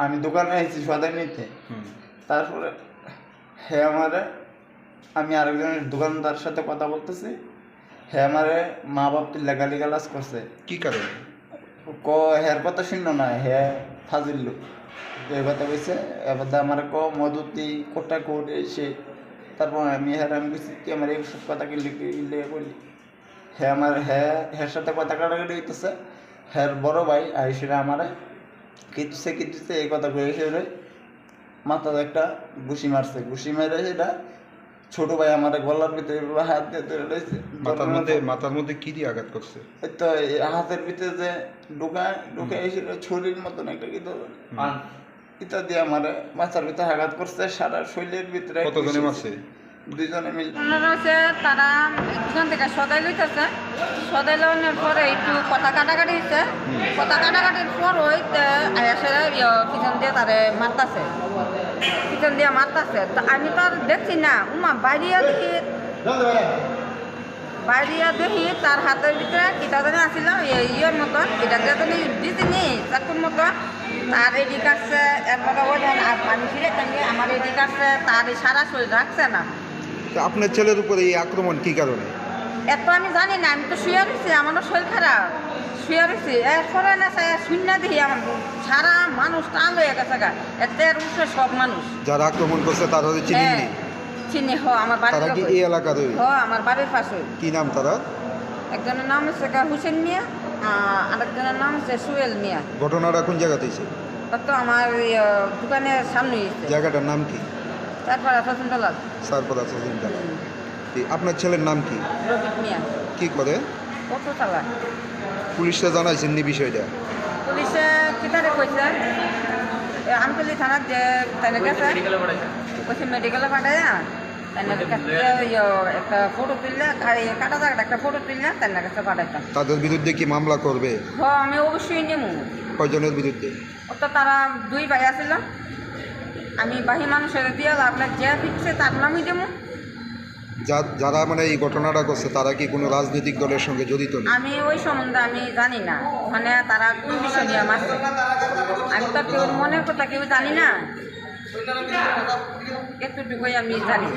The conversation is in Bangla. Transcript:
আমি দোকানে আইছি সদাই নিতে, তারপরে হ্যাঁ আমারে আমি আরেকজনের দোকানদার সাথে কথা বলতেছি, হ্যাঁ আমারে মা বাপ তুল্লা গালি গালাজ করছে। কি কারণে? হ্যার কথা শুনল না, হ্যাঁ ফাজিল লোক এই কথা কইছে। এবার আমার মধুতি কোটা কোট এসে তারপর আমি আমি কইছি কি আমার এইসব কথা কি লিখে বলি। হ্যাঁ সাথে কথা কাটাকাটি হইতেছে। হ্যাঁ বড় ভাই আইসিরা আমারে কিতুছে এই কথা কয়ে এসে মাথাতে একটা ঘুষি মারছে। ঘুষি মেরে সেটা ছোট ভাই আমার গলার ভিতরে হাত দিয়ে ধরে রয়েছে। মাথার মধ্যে কি দিয়ে আঘাত করছে? তো হাতের ভিতরে যে ঢুকে এসেছিল ছুরির মতন একটা কি ইটা দিয়ে আমার মাথার ভিতরে আঘাত করছে। সারা শরীরের ভিতরে। কতজনে মারছে? দুজনে মিলে। তারা দুজন থেকে সদাই লইতেছে, সদাই লাগানোর পরে একটু কথা কাটাকাটি হচ্ছে। কথা কাটাকাটির পর ওই আয়াসেরা পিছন দিয়ে তারে মারতাছে, পিছন দিয়ে মারতাছে। তো আমি তো আর দেখছি না, উমা বাইরিয়া দেখি তার হাতের ভিতরে কিটা জানি আসছিল ইয়ের মতন, এটা জানি দিছিনি চাকুর মতো। তার এদিক আসছে একবার আর পানি ফিরে তেমনি আমার এদিক আসছে, তার সারা শরীর রাখছে না। আপনার ছেলের উপরে এই আক্রমণ কি কারণে? এত আমি জানি না, আমি তো শুয়ে রয়েছি, আমারও শরীর খারাপ, শুয়ে রয়েছি। এরপরে না শূন্য দেখি আমার সারা মানুষ টান হয়ে গেছে গা, এতে উঠছে সব মানুষ। যারা আক্রমণ করছে তারা চিনি চিনি আমার বাড়ির। তারা কি এই এলাকার? আমার বাড়ির পাশে। কি নাম তারা? একজনের নাম হচ্ছে হুসেন মিয়া, আরেকজনের নাম হচ্ছে সুয়েল মিয়া। ঘটনাটা কোন জায়গাতে হয়েছে? তো আমার দোকানের সামনে। জায়গাটার নাম কি? তারপর সচিন্দালাল। তারপর আছে সচিন্দালাল। আপনার ছেলের নাম কি? রবিক মিয়া। কি করে? কত চালা? পুলিশে জানাইছেন নি বিষয়টা? পুলিশে কিতারে কইছে আমতলি থানার যে তাই গেছে, কইছে মেডিকেলে পাঠায় না, তাই একটা ফটো তুললে কাটা জায়গাটা একটা ফটো তুললে তাই না কাছে পাঠাইতাম। তাদের বিরুদ্ধে কি মামলা করবে? হ্যাঁ আমি অবশ্যই নেবো। কয়জনের বিরুদ্ধে? তো তারা দুই ভাই আছিল, আমি বাহি মানুষের দিয়ে আপনার যে ফিরছে তার নামই দেবো। যারা মানে এই ঘটনাটা করছে তারা কি কোনো রাজনৈতিক দলের সঙ্গে জড়িত? আমি ওই সম্বন্ধে আমি জানি না, মানে তারা কোন বিষয় নিয়ে মারছে আমি তো কেউ মনের কথা কেউ জানি না, এতটুকুই আমি জানি।